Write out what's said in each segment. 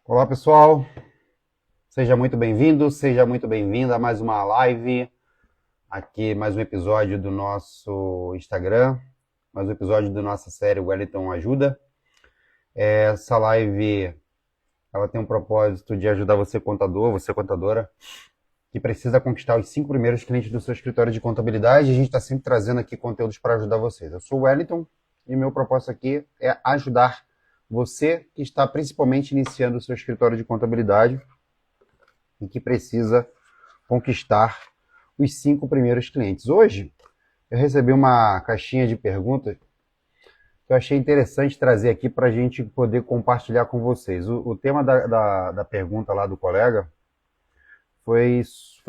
Olá pessoal, seja muito bem-vindo, seja muito bem-vinda a mais uma live, aqui mais um episódio do nosso Instagram, mais um episódio da nossa série Wellington Ajuda. Essa live ela tem um propósito de ajudar você contador, você contadora, que precisa conquistar os 5 primeiros clientes do seu escritório de contabilidade. A gente está sempre trazendo aqui conteúdos para ajudar vocês. Eu sou o Wellington e meu propósito aqui é ajudar você que está principalmente iniciando o seu escritório de contabilidade e que precisa conquistar os 5 primeiros clientes. Hoje, eu recebi uma caixinha de perguntas que eu achei interessante trazer aqui para a gente poder compartilhar com vocês. O tema da pergunta lá do colega foi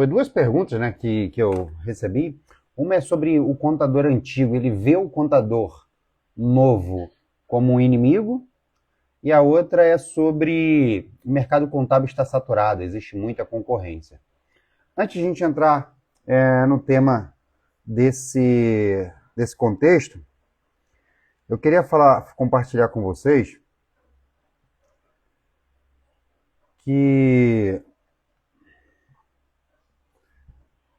duas perguntas, né, que eu recebi. Uma é sobre o contador antigo, ele vê o contador novo como um inimigo, e a outra é sobre o mercado contábil está saturado, existe muita concorrência. Antes de a gente entrar no tema desse contexto, eu queria compartilhar com vocês que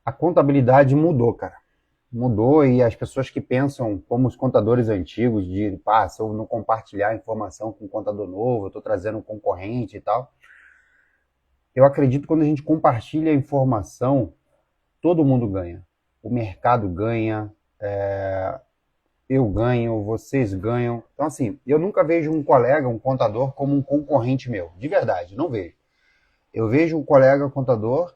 a contabilidade mudou, cara. Mudou e as pessoas que pensam como os contadores antigos, de se eu não compartilhar informação com um contador novo, eu estou trazendo um concorrente e tal. Eu acredito que quando a gente compartilha a informação, todo mundo ganha. O mercado ganha, eu ganho, vocês ganham. Então, assim, eu nunca vejo um colega, um contador, como um concorrente meu. De verdade, não vejo. Eu vejo um colega contador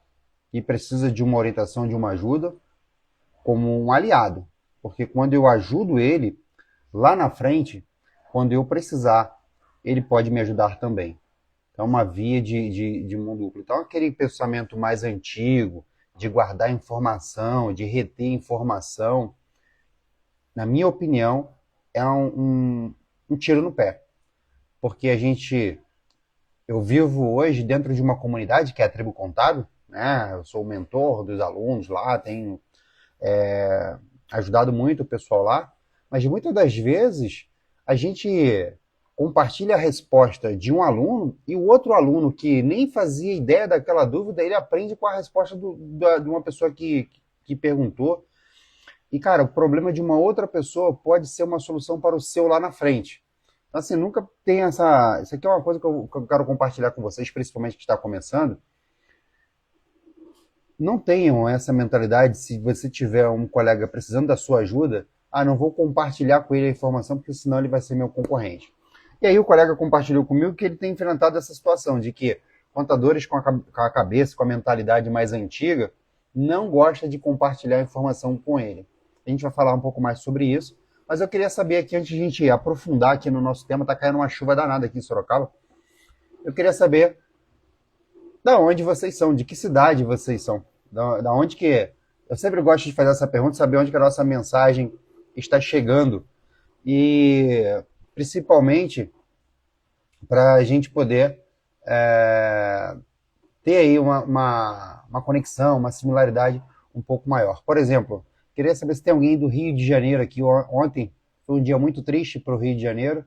que precisa de uma orientação, de uma ajuda, como um aliado. Porque quando eu ajudo ele, lá na frente, quando eu precisar, ele pode me ajudar também. Então, uma via de mundo duplo. Então, aquele pensamento mais antigo, de guardar informação, de reter informação, na minha opinião, é um tiro no pé. Porque eu vivo hoje dentro de uma comunidade que é a Tribo Contábil, né? Eu sou o mentor dos alunos lá, tenho ajudado muito o pessoal lá, mas muitas das vezes a gente compartilha a resposta de um aluno e o outro aluno que nem fazia ideia daquela dúvida, ele aprende com a resposta de uma pessoa que perguntou. E, cara, o problema de uma outra pessoa pode ser uma solução para o seu lá na frente. Então, assim, nunca tem essa... Isso aqui é uma coisa que eu quero compartilhar com vocês, principalmente que está começando. Não tenham essa mentalidade, se você tiver um colega precisando da sua ajuda, não vou compartilhar com ele a informação, porque senão ele vai ser meu concorrente. E aí o colega compartilhou comigo que ele tem enfrentado essa situação de que contadores com a cabeça, com a mentalidade mais antiga, não gostam de compartilhar a informação com ele. A gente vai falar um pouco mais sobre isso, mas eu queria saber aqui, antes de a gente aprofundar aqui no nosso tema, tá caindo uma chuva danada aqui em Sorocaba, eu queria saber da onde vocês são, de que cidade vocês são, da onde que é. Eu sempre gosto de fazer essa pergunta, saber onde que a nossa mensagem está chegando e principalmente para a gente poder ter aí uma conexão, uma similaridade um pouco maior. Por exemplo, queria saber se tem alguém do Rio de Janeiro aqui. Ontem foi um dia muito triste para o Rio de Janeiro.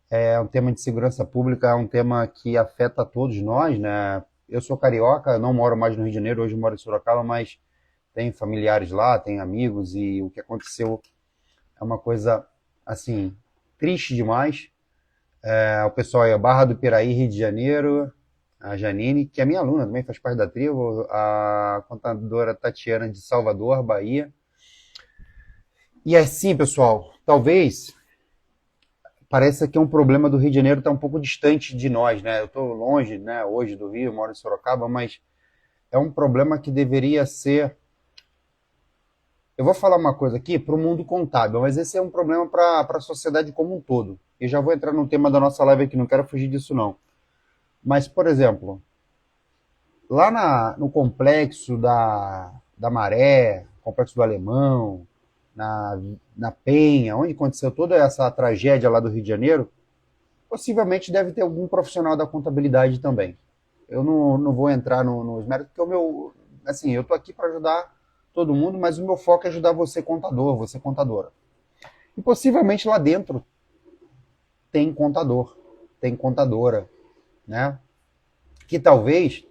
É um tema de segurança pública, é um tema que afeta todos nós, né? Eu sou carioca, não moro mais no Rio de Janeiro, hoje moro em Sorocaba, mas tenho familiares lá, tenho amigos, e o que aconteceu é uma coisa, assim, triste demais. O pessoal é Barra do Piraí, Rio de Janeiro, a Janine, que é minha aluna, também faz parte da tribo, a contadora Tatiana de Salvador, Bahia. E assim, pessoal, talvez pareça que é um problema do Rio de Janeiro, está um pouco distante de nós, né? Eu estou longe, né, hoje do Rio, moro em Sorocaba, mas é um problema que deveria ser... Eu vou falar uma coisa aqui para o mundo contábil, mas esse é um problema para a sociedade como um todo. E já vou entrar no tema da nossa live aqui, não quero fugir disso não. Mas, por exemplo, lá no complexo da Maré, complexo do Alemão, na Penha, onde aconteceu toda essa tragédia lá do Rio de Janeiro, possivelmente deve ter algum profissional da contabilidade também. Eu não vou entrar nos méritos, porque assim, eu estou aqui para ajudar todo mundo, mas o meu foco é ajudar você contador, você contadora. E possivelmente lá dentro tem contador, tem contadora, né? que talvez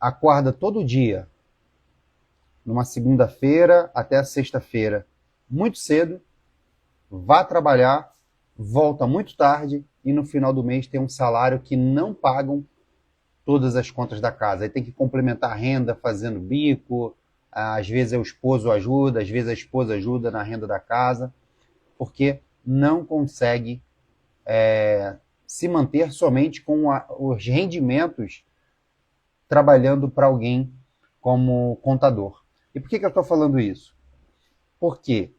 acorda todo dia, numa segunda-feira até a sexta-feira, muito cedo, vá trabalhar, volta muito tarde e no final do mês tem um salário que não pagam todas as contas da casa. Aí tem que complementar a renda fazendo bico, às vezes o esposo ajuda, às vezes a esposa ajuda na renda da casa, porque não consegue se manter somente com os rendimentos trabalhando para alguém como contador. E por que eu estou falando isso? Porque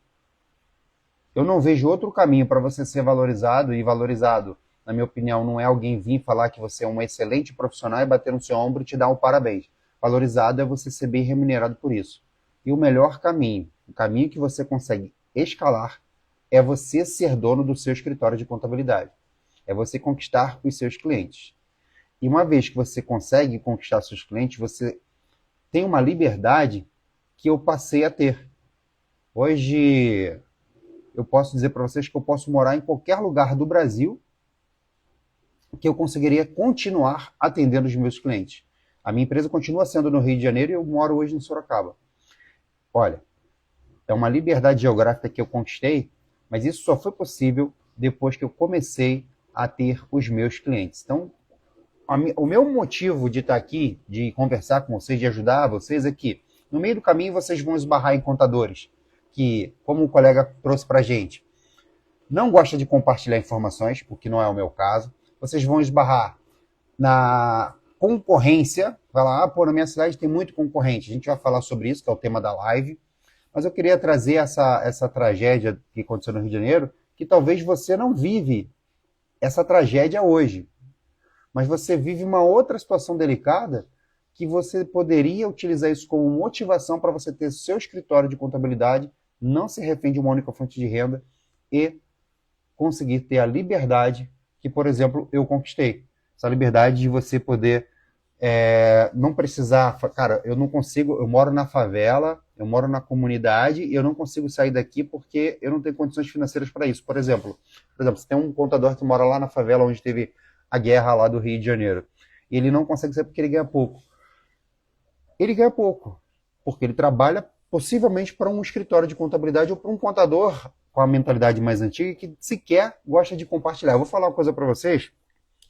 eu não vejo outro caminho para você ser valorizado, e valorizado, na minha opinião, não é alguém vir falar que você é um excelente profissional e bater no seu ombro e te dar um parabéns. Valorizado é você ser bem remunerado por isso. E o melhor caminho, o caminho que você consegue escalar, é você ser dono do seu escritório de contabilidade. É você conquistar os seus clientes. E uma vez que você consegue conquistar seus clientes, você tem uma liberdade que eu passei a ter. Hoje, eu posso dizer para vocês que eu posso morar em qualquer lugar do Brasil que eu conseguiria continuar atendendo os meus clientes. A minha empresa continua sendo no Rio de Janeiro e eu moro hoje em Sorocaba. Olha, é uma liberdade geográfica que eu conquistei, mas isso só foi possível depois que eu comecei a ter os meus clientes. Então, o meu motivo de estar aqui, de conversar com vocês, de ajudar vocês, é que no meio do caminho vocês vão esbarrar em contadores que, como o colega trouxe para a gente, não gosta de compartilhar informações, o que não é o meu caso. Vocês vão esbarrar na concorrência, vai lá, pô, na minha cidade tem muito concorrente. A gente vai falar sobre isso, que é o tema da live. Mas eu queria trazer essa tragédia que aconteceu no Rio de Janeiro, que talvez você não vive essa tragédia hoje, mas você vive uma outra situação delicada que você poderia utilizar isso como motivação para você ter seu escritório de contabilidade, não se refém de uma única fonte de renda e conseguir ter a liberdade que, por exemplo, eu conquistei. Essa liberdade de você poder não precisar... Cara, eu não consigo... Eu moro na favela, eu moro na comunidade e eu não consigo sair daqui porque eu não tenho condições financeiras para isso. Por exemplo, você tem um contador que mora lá na favela onde teve a guerra lá do Rio de Janeiro. E ele não consegue sair porque ele ganha pouco. Ele ganha pouco, porque ele trabalha possivelmente para um escritório de contabilidade ou para um contador com a mentalidade mais antiga que sequer gosta de compartilhar. Eu vou falar uma coisa para vocês.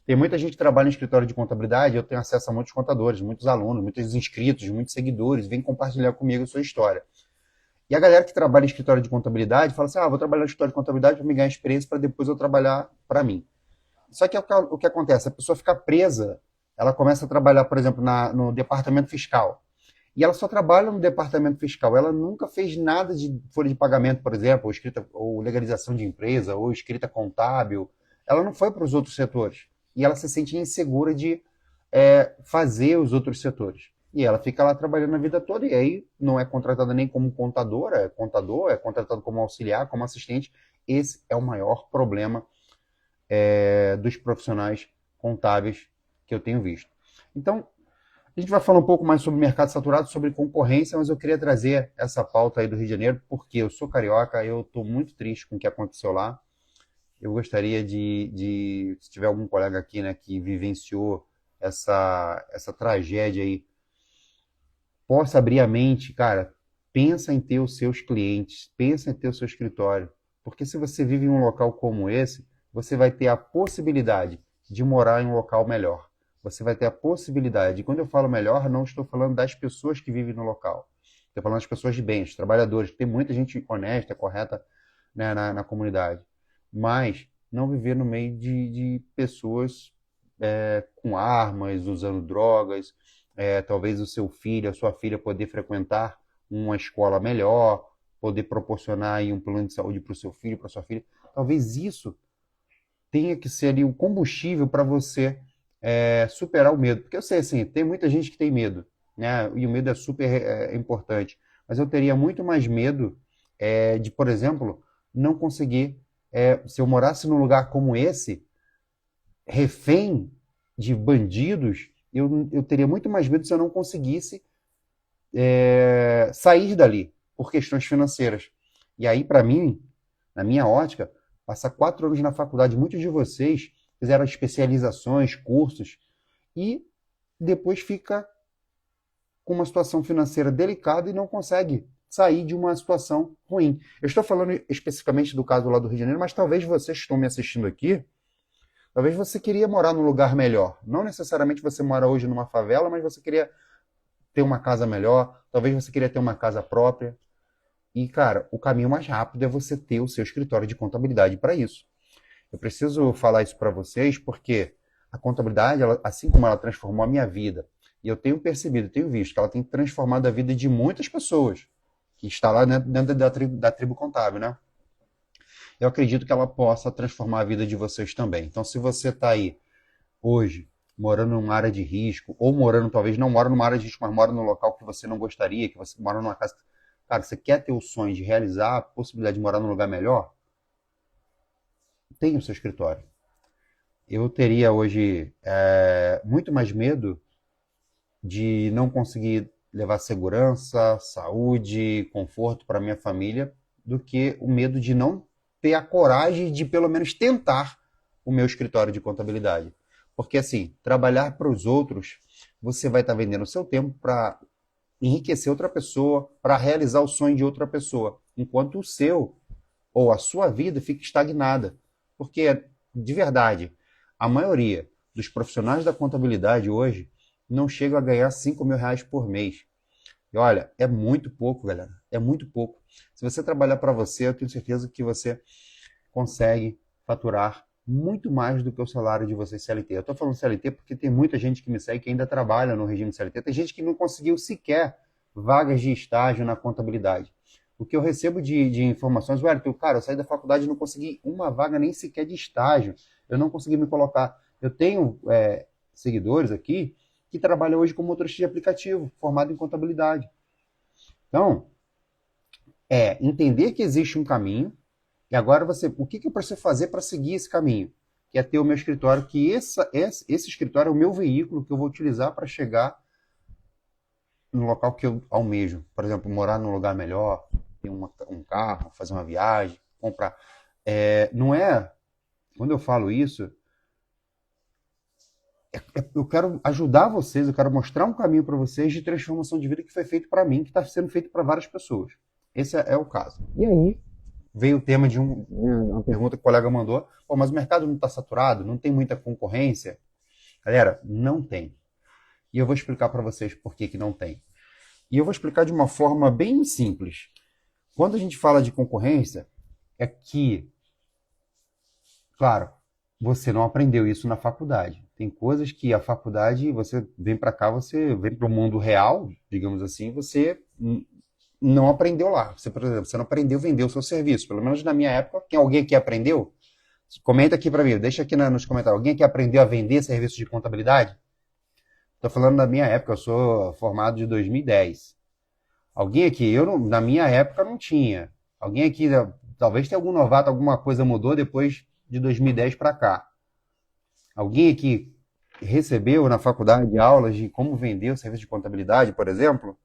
Tem muita gente que trabalha em escritório de contabilidade, eu tenho acesso a muitos contadores, muitos alunos, muitos inscritos, muitos seguidores, vêm compartilhar comigo a sua história. E a galera que trabalha em escritório de contabilidade fala assim, vou trabalhar no escritório de contabilidade para me ganhar experiência para depois eu trabalhar para mim. Só que o que acontece? A pessoa fica presa, ela começa a trabalhar, por exemplo, no departamento fiscal. E ela só trabalha no departamento fiscal. Ela nunca fez nada de folha de pagamento, por exemplo, ou legalização de empresa, ou escrita contábil. Ela não foi para os outros setores. E ela se sente insegura de fazer os outros setores. E ela fica lá trabalhando a vida toda, e aí não é contratada nem como contador, é contratado como auxiliar, como assistente. Esse é o maior problema dos profissionais contábeis que eu tenho visto. Então, a gente vai falar um pouco mais sobre mercado saturado, sobre concorrência, mas eu queria trazer essa pauta aí do Rio de Janeiro, porque eu sou carioca, eu estou muito triste com o que aconteceu lá. Eu gostaria se tiver algum colega aqui, né, que vivenciou essa tragédia aí, possa abrir a mente, cara, pensa em ter os seus clientes, pensa em ter o seu escritório, porque se você vive em um local como esse, você vai ter a possibilidade de morar em um local melhor. Você vai ter a possibilidade, e quando eu falo melhor, não estou falando das pessoas que vivem no local. Estou falando das pessoas de bem, dos trabalhadores. Tem muita gente honesta, correta, né, na comunidade. Mas não viver no meio de pessoas com armas, usando drogas. Talvez o seu filho, a sua filha poder frequentar uma escola melhor, poder proporcionar aí um plano de saúde para o seu filho, para sua filha. Talvez isso tenha que ser ali o combustível para você superar o medo. Porque eu sei, assim, tem muita gente que tem medo, né? E o medo é super importante. Mas eu teria muito mais medo de, por exemplo, não conseguir, se eu morasse num lugar como esse, refém de bandidos, eu teria muito mais medo se eu não conseguisse sair dali por questões financeiras. E aí, para mim, na minha ótica, passar 4 anos na faculdade, muitos de vocês fizeram especializações, cursos, e depois fica com uma situação financeira delicada e não consegue sair de uma situação ruim. Eu estou falando especificamente do caso lá do Rio de Janeiro, mas talvez vocês que estão me assistindo aqui, talvez você queria morar num lugar melhor. Não necessariamente você mora hoje numa favela, mas você queria ter uma casa melhor, talvez você queria ter uma casa própria. E, cara, o caminho mais rápido é você ter o seu escritório de contabilidade para isso. Eu preciso falar isso para vocês porque a contabilidade, assim como ela transformou a minha vida, e eu tenho percebido, tenho visto que ela tem transformado a vida de muitas pessoas que está lá dentro da tribo contábil, né? Eu acredito que ela possa transformar a vida de vocês também. Então, se você está aí hoje morando numa área de risco, ou morando, talvez não mora numa área de risco, mas mora num local que você não gostaria, que você mora numa casa... Cara, você quer ter o sonho de realizar a possibilidade de morar num lugar melhor? Tenha o seu escritório. Eu teria hoje muito mais medo de não conseguir levar segurança, saúde, conforto para minha família, do que o medo de não ter a coragem de pelo menos tentar o meu escritório de contabilidade. Porque assim, trabalhar para os outros, você vai estar vendendo o seu tempo para enriquecer outra pessoa, para realizar o sonho de outra pessoa, enquanto o seu ou a sua vida fica estagnada. Porque, de verdade, a maioria dos profissionais da contabilidade hoje não chegam a ganhar R$ 5.000 por mês. E olha, é muito pouco, galera. É muito pouco. Se você trabalhar para você, eu tenho certeza que você consegue faturar muito mais do que o salário de vocês CLT. Eu estou falando CLT porque tem muita gente que me segue que ainda trabalha no regime CLT. Tem gente que não conseguiu sequer vagas de estágio na contabilidade. O que eu recebo de informações, Wellington, cara, eu saí da faculdade e não consegui uma vaga nem sequer de estágio. Eu não consegui me colocar. Eu tenho seguidores aqui que trabalham hoje como motorista de aplicativo, formado em contabilidade. Então, entender que existe um caminho, e agora o que eu preciso fazer para seguir esse caminho? Que é ter o meu escritório, que esse escritório é o meu veículo que eu vou utilizar para chegar no local que eu almejo. Por exemplo, morar num lugar melhor, ter um carro, fazer uma viagem, comprar. Não é, quando eu falo isso, eu quero ajudar vocês, eu quero mostrar um caminho para vocês de transformação de vida que foi feito para mim, que está sendo feito para várias pessoas. Esse é o caso. E aí, veio o tema de uma pergunta que o colega mandou. Pô, mas o mercado não está saturado? Não tem muita concorrência? Galera, não tem. E eu vou explicar para vocês por que não tem. E eu vou explicar de uma forma bem simples. Quando a gente fala de concorrência, é que, claro, você não aprendeu isso na faculdade. Tem coisas que a faculdade, você vem para cá, você vem para o mundo real, digamos assim, você não aprendeu lá. Você, por exemplo, você não aprendeu a vender o seu serviço. Pelo menos na minha época, alguém aqui aprendeu? Comenta aqui para mim, deixa aqui nos comentários. Alguém aqui aprendeu a vender serviço de contabilidade? Estou falando da minha época, eu sou formado de 2010. Alguém aqui, na minha época não tinha. Alguém aqui, talvez tenha algum novato, alguma coisa mudou depois de 2010 para cá. Alguém aqui recebeu na faculdade aulas de como vender o serviço de contabilidade, por exemplo?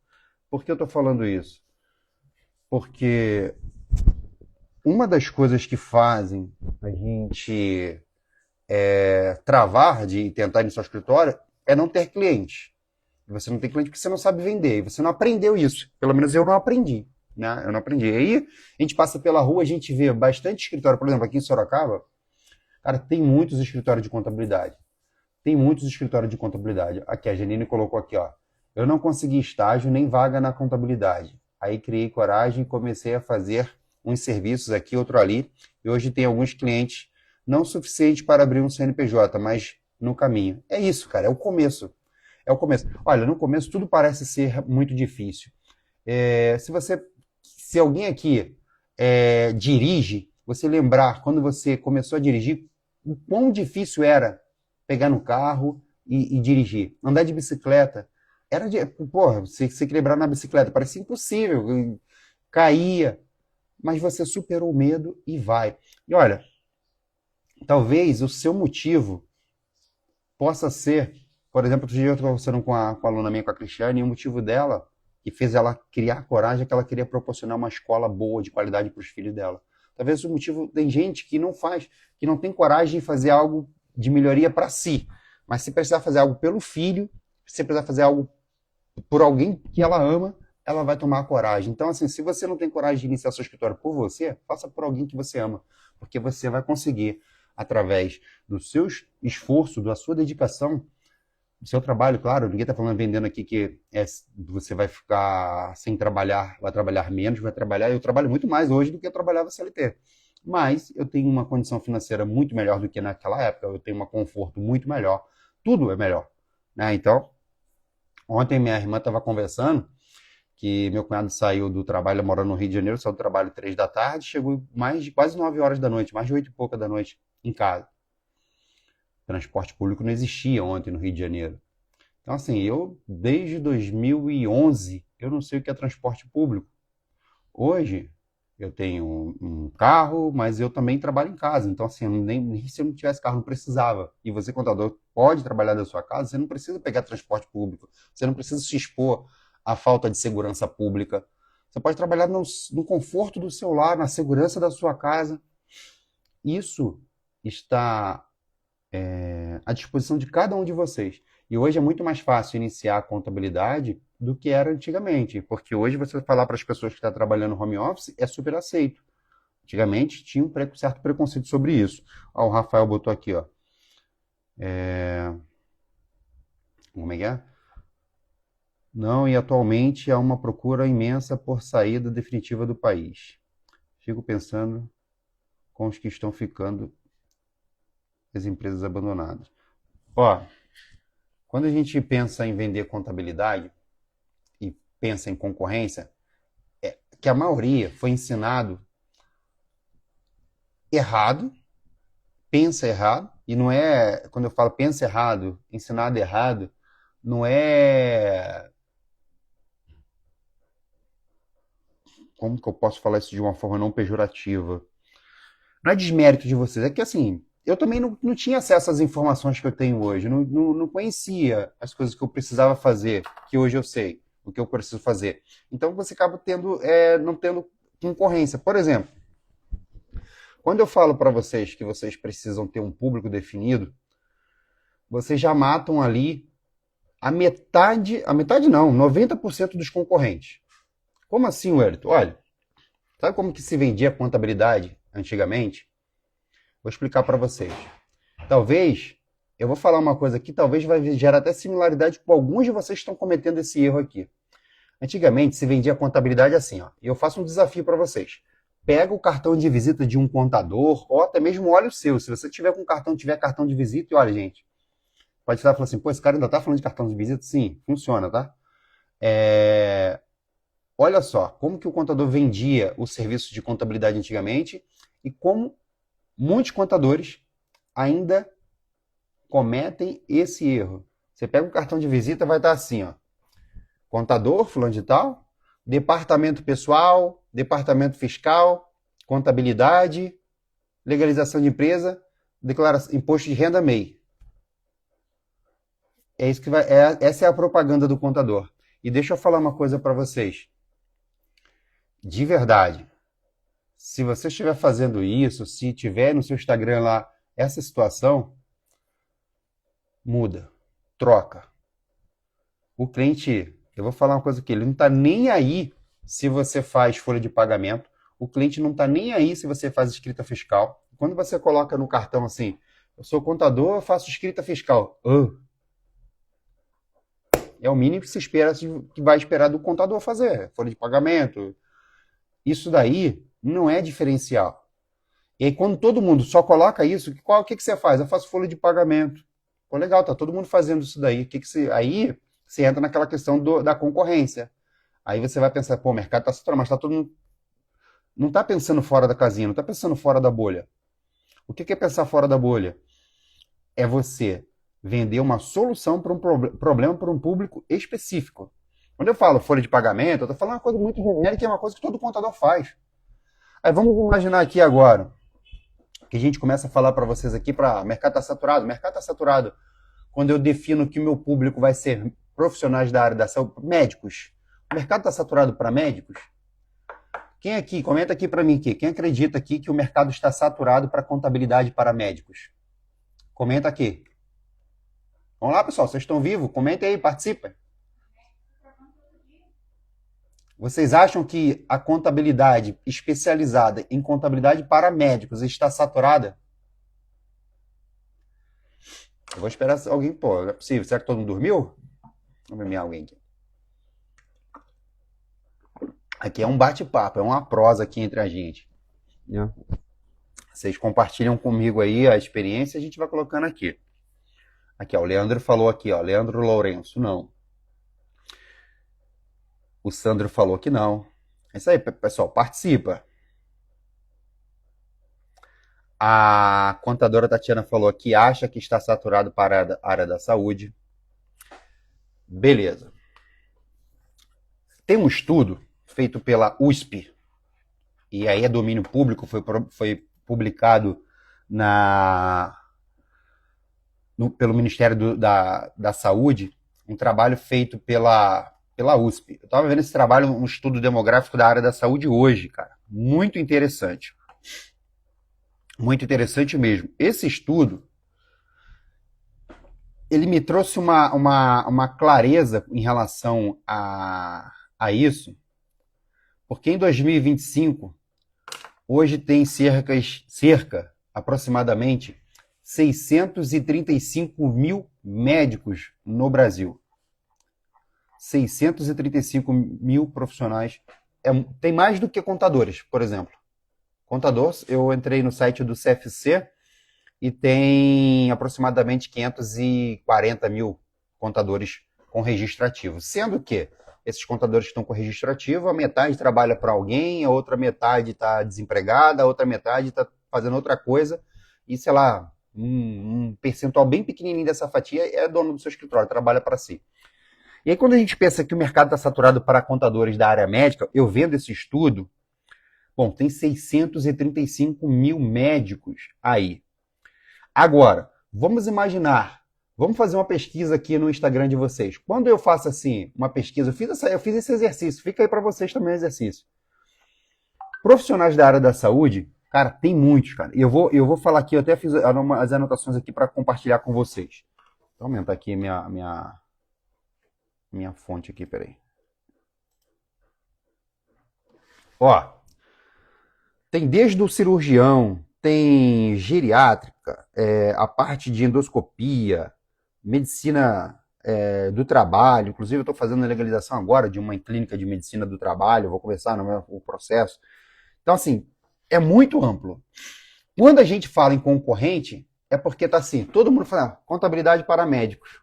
Por que eu estou falando isso? Porque uma das coisas que fazem a gente travar de tentar ir no seu escritório é não ter cliente. Você não tem cliente porque você não sabe vender. E você não aprendeu isso. Pelo menos eu não aprendi. Né? Eu não aprendi. E aí a gente passa pela rua, a gente vê bastante escritório. Por exemplo, aqui em Sorocaba, cara, tem muitos escritórios de contabilidade. Tem muitos escritórios de contabilidade. Aqui, a Janine colocou aqui, ó. Eu não consegui estágio nem vaga na contabilidade. Aí criei coragem e comecei a fazer uns serviços aqui, outro ali. E hoje tem alguns clientes, não suficiente para abrir um CNPJ, mas no caminho. É isso, cara, é o começo. É o começo. Olha, no começo tudo parece ser muito difícil. Se alguém aqui dirige, você lembrar quando você começou a dirigir, o quão difícil era pegar no carro e dirigir. Andar de bicicleta. Porra, você equilibrar na bicicleta, parecia impossível. Caía. Mas você superou o medo e vai. E olha, talvez o seu motivo possa ser, por exemplo, outro dia eu estava conversando com a aluna minha, com a Cristiane, e o motivo dela, que fez ela criar coragem, é que ela queria proporcionar uma escola boa, de qualidade para os filhos dela. Talvez o motivo, tem gente que não faz, que não tem coragem de fazer algo de melhoria para si. Mas se precisar fazer algo pelo filho, se precisar fazer algo por alguém que ela ama, ela vai tomar a coragem. Então, assim, se você não tem coragem de iniciar seu escritório por você, faça por alguém que você ama. Porque você vai conseguir, através do seu esforço, da sua dedicação, do seu trabalho, claro, ninguém está falando vendendo aqui que você vai ficar sem trabalhar, vai trabalhar menos, vai trabalhar. Eu trabalho muito mais hoje do que eu trabalhava CLT. Mas eu tenho uma condição financeira muito melhor do que naquela época, eu tenho um conforto muito melhor, tudo é melhor. Né? Então, ontem minha irmã estava conversando que meu cunhado saiu do trabalho, morando no Rio de Janeiro, saiu do trabalho 3 da tarde, chegou mais de quase 9 horas da noite, mais de 8 e pouca da noite em casa. Transporte público não existia ontem no Rio de Janeiro. Então, assim, eu, desde 2011, eu não sei o que é transporte público. Hoje, eu tenho um carro, mas eu também trabalho em casa. Então, assim, nem se eu não tivesse carro, não precisava. E você, contador, pode trabalhar da sua casa, você não precisa pegar transporte público. Você não precisa se expor à falta de segurança pública. Você pode trabalhar no conforto do seu lar, na segurança da sua casa. Isso está à disposição de cada um de vocês. E hoje é muito mais fácil iniciar a contabilidade do que era antigamente, porque hoje você falar para as pessoas que estão trabalhando no home office é super aceito. Antigamente tinha um certo preconceito sobre isso. Ó, o Rafael botou aqui, ó. Como é que é? Não, e atualmente há uma procura imensa por saída definitiva do país. Fico pensando com os que estão ficando as empresas abandonadas. Ó, quando a gente pensa em vender contabilidade e pensa em concorrência, que a maioria foi ensinado errado, pensa errado, e não é, quando eu falo pensa errado, ensinado errado, não é, como que eu posso falar isso de uma forma não pejorativa? Não é desmérito de vocês, é que assim, eu também não tinha acesso às informações que eu tenho hoje, não conhecia as coisas que eu precisava fazer, que hoje eu sei, o que eu preciso fazer. Então você acaba não tendo concorrência. Por exemplo, quando eu falo para vocês que vocês precisam ter um público definido, vocês já matam ali a metade não, 90% dos concorrentes. Como assim, Wellington? Olha, sabe como que se vendia contabilidade antigamente? Vou explicar para vocês. Talvez, eu vou falar uma coisa aqui, talvez vai gerar até similaridade com alguns de vocês que estão cometendo esse erro aqui. Antigamente se vendia contabilidade assim, ó. E eu faço um desafio para vocês. Pega o cartão de visita de um contador, ou até mesmo olha o seu. Se você tiver cartão de visita, e olha, gente, pode estar falando assim, pô, esse cara ainda tá falando de cartão de visita? Sim, funciona, tá? Olha só, como que o contador vendia o serviço de contabilidade antigamente e como muitos contadores ainda cometem esse erro. Você pega o cartão de visita, vai estar assim, ó. Contador, fulano de tal, departamento pessoal, departamento fiscal, contabilidade, legalização de empresa, imposto de renda MEI. É isso que essa é a propaganda do contador. E deixa eu falar uma coisa para vocês. De verdade, se você estiver fazendo isso, se tiver no seu Instagram lá essa situação, muda, troca. O cliente, eu vou falar uma coisa aqui, ele não está nem aí se você faz folha de pagamento, o cliente não está nem aí se você faz escrita fiscal. Quando você coloca no cartão assim, eu sou contador, eu faço escrita fiscal. É o mínimo que se espera, que vai esperar do contador fazer, folha de pagamento. Isso daí não é diferencial. E aí quando todo mundo só coloca isso, o que você faz? Eu faço folha de pagamento. Pô, legal, tá todo mundo fazendo isso daí. Aí você entra naquela questão da concorrência. Aí você vai pensar, pô, o mercado está saturado, mas tá todo mundo. Não está pensando fora da casinha, não está pensando fora da bolha. O que é pensar fora da bolha? É você vender uma solução para um problema para um público específico. Quando eu falo folha de pagamento, eu estou falando uma coisa muito genérica, que é uma coisa que todo contador faz. Aí vamos imaginar aqui agora que a gente começa a falar para vocês aqui para mercado está saturado. Mercado está saturado quando eu defino que o meu público vai ser profissionais da área da saúde, médicos. O mercado está saturado para médicos? Quem aqui, comenta aqui para mim aqui, quem acredita aqui que o mercado está saturado para contabilidade para médicos? Comenta aqui. Vamos lá, pessoal, vocês estão vivos? Comentem aí, participem. Vocês acham que a contabilidade especializada em contabilidade para médicos está saturada? Eu vou esperar alguém, pô, não é possível. Será que todo mundo dormiu? Vamos ver alguém aqui. Aqui é um bate-papo, é uma prosa aqui entre a gente. Vocês compartilham comigo aí a experiência e a gente vai colocando aqui. Aqui, ó, o Leandro falou aqui, ó, Leandro Lourenço, não. O Sandro falou que não. É isso aí, pessoal, participa. A contadora Tatiana falou que acha que está saturado para a área da saúde. Beleza. Tem um estudo feito pela USP, e aí é domínio público, foi publicado pelo Ministério da Saúde, um trabalho feito pela USP. Eu estava vendo esse trabalho, um estudo demográfico da área da saúde hoje, cara. Muito interessante. Muito interessante mesmo. Esse estudo, ele me trouxe uma clareza em relação a isso, porque em 2025, hoje tem cerca aproximadamente, 635 mil médicos no Brasil. 635 mil profissionais. Tem mais do que contadores, por exemplo. Contadores, eu entrei no site do CFC e tem aproximadamente 540 mil contadores com registro ativo. Sendo que esses contadores que estão com registro ativo, a metade trabalha para alguém, a outra metade está desempregada, a outra metade está fazendo outra coisa, e sei lá, um percentual bem pequenininho dessa fatia é dono do seu escritório, trabalha para si. E aí quando a gente pensa que o mercado está saturado para contadores da área médica, eu vendo esse estudo, bom, tem 635 mil médicos aí. Agora, vamos imaginar, vamos fazer uma pesquisa aqui no Instagram de vocês. Quando eu faço assim, uma pesquisa, eu fiz esse exercício, fica aí para vocês também o exercício. Profissionais da área da saúde, cara, tem muitos, cara. Eu vou falar aqui, eu até fiz as anotações aqui para compartilhar com vocês. Vou aumentar aqui minha fonte aqui, peraí. Ó, tem desde o cirurgião, tem geriátrica, a parte de endoscopia, medicina do trabalho. Inclusive, eu estou fazendo a legalização agora de uma clínica de medicina do trabalho, vou começar o processo. Então, assim, é muito amplo. Quando a gente fala em concorrente, é porque está assim, todo mundo fala contabilidade para médicos.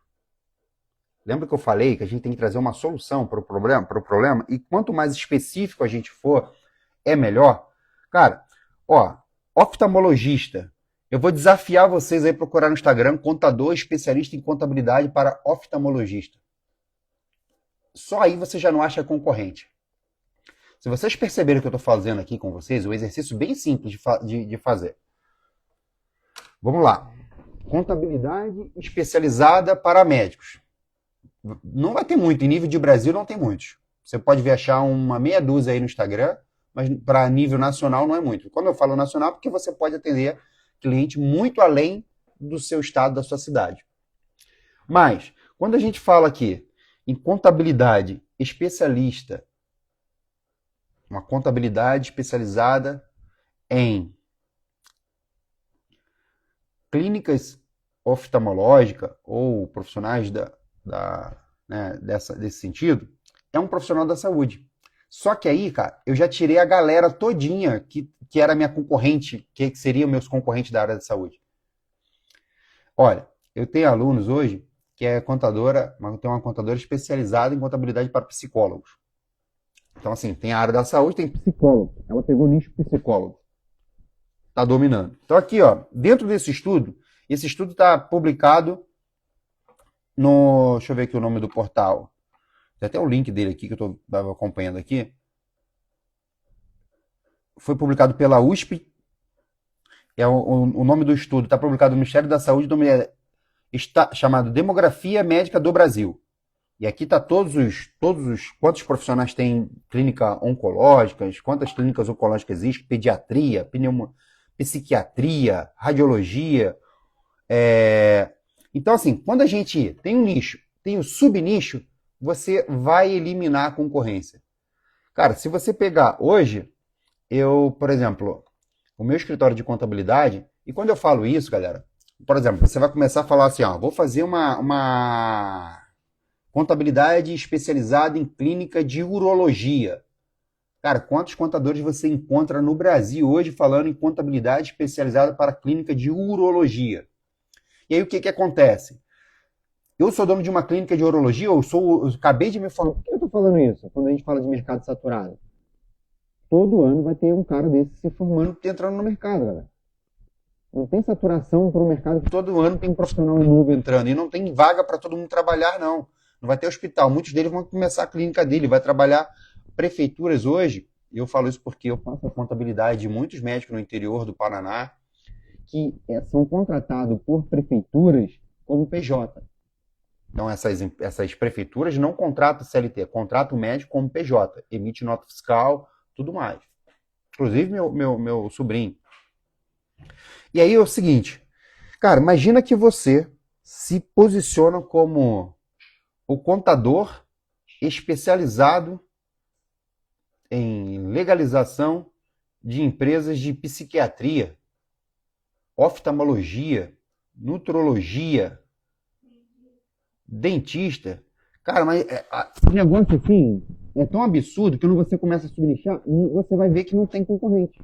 Lembra que eu falei que a gente tem que trazer uma solução para o problema? E quanto mais específico a gente for, é melhor. Cara, ó, oftalmologista. Eu vou desafiar vocês aí a procurar no Instagram contador especialista em contabilidade para oftalmologista. Só aí você já não acha concorrente. Se vocês perceberem o que eu estou fazendo aqui com vocês, um exercício bem simples de fazer. Vamos lá. Contabilidade especializada para médicos. Não vai ter muito. Em nível de Brasil não tem muitos. Você pode ver achar uma meia dúzia aí no Instagram, mas para nível nacional não é muito. Quando eu falo nacional, é porque você pode atender cliente muito além do seu estado, da sua cidade. Mas, quando a gente fala aqui em contabilidade especialista, uma contabilidade especializada em clínicas oftalmológicas ou profissionais desse sentido, é um profissional da saúde. Só que aí, cara, eu já tirei a galera todinha que era minha concorrente, que seriam meus concorrentes da área da saúde. Olha, eu tenho alunos hoje que é contadora, mas tem uma contadora especializada em contabilidade para psicólogos. Então, assim, tem a área da saúde, tem psicólogo. Ela pegou o nicho psicólogo. Está dominando. Então, aqui, ó, dentro desse estudo, esse estudo está publicado no... Deixa eu ver aqui o nome do portal. Tem até o link dele aqui que eu estava acompanhando aqui. Foi publicado pela USP. O nome do estudo está publicado no Ministério da Saúde, está chamado Demografia Médica do Brasil. E aqui está quantos profissionais tem clínica oncológica, quantas clínicas oncológicas existem, pediatria, psiquiatria, radiologia, Então, assim, quando a gente tem um nicho, tem um subnicho, você vai eliminar a concorrência. Cara, se você pegar hoje, eu, por exemplo, o meu escritório de contabilidade, e quando eu falo isso, galera, por exemplo, você vai começar a falar assim, ó, vou fazer uma contabilidade especializada em clínica de urologia. Cara, quantos contadores você encontra no Brasil hoje falando em contabilidade especializada para clínica de urologia? E aí o que que acontece? Eu sou dono de uma clínica de urologia, eu acabei de me falar. Por que eu estou falando isso? Quando a gente fala de mercado saturado, todo ano vai ter um cara desse se formando e entrando no mercado, galera. Não tem saturação para o mercado, todo ano tem um profissional novo entrando e não tem vaga para todo mundo trabalhar, não. Não vai ter hospital. Muitos deles vão começar a clínica dele, vai trabalhar prefeituras hoje. E eu falo isso porque eu faço a contabilidade de muitos médicos no interior do Paraná que são contratados por prefeituras como PJ. Então, essas prefeituras não contratam CLT, contratam o médico como PJ, emite nota fiscal, tudo mais. Inclusive, meu sobrinho. E aí é o seguinte, cara, imagina que você se posiciona como o contador especializado em legalização de empresas de psiquiatria, oftalmologia, nutrologia, dentista. Cara, mas o negócio assim é tão absurdo que quando você começa a subnichar, você vai ver que não tem concorrente.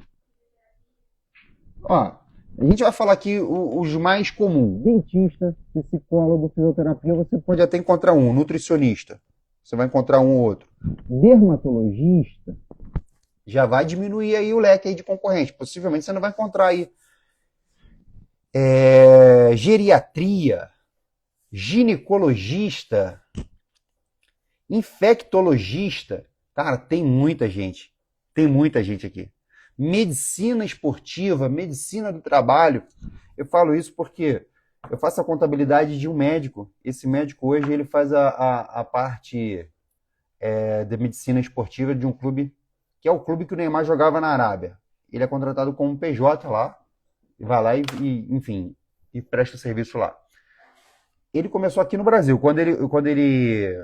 Ó, a gente vai falar aqui os mais comuns. Dentista, psicólogo, fisioterapia, você pode até encontrar um. Nutricionista, você vai encontrar um ou outro. Dermatologista, já vai diminuir aí o leque aí de concorrente. Possivelmente você não vai encontrar aí geriatria, ginecologista, infectologista. Cara, tem muita gente. Tem muita gente aqui. Medicina esportiva, medicina do trabalho. Eu falo isso porque eu faço a contabilidade de um médico. Esse médico hoje ele faz a parte de medicina esportiva de um clube, que é o clube que o Neymar jogava na Arábia. Ele é contratado como PJ lá, e vai lá enfim, e presta serviço lá. Ele começou aqui no Brasil. Quando ele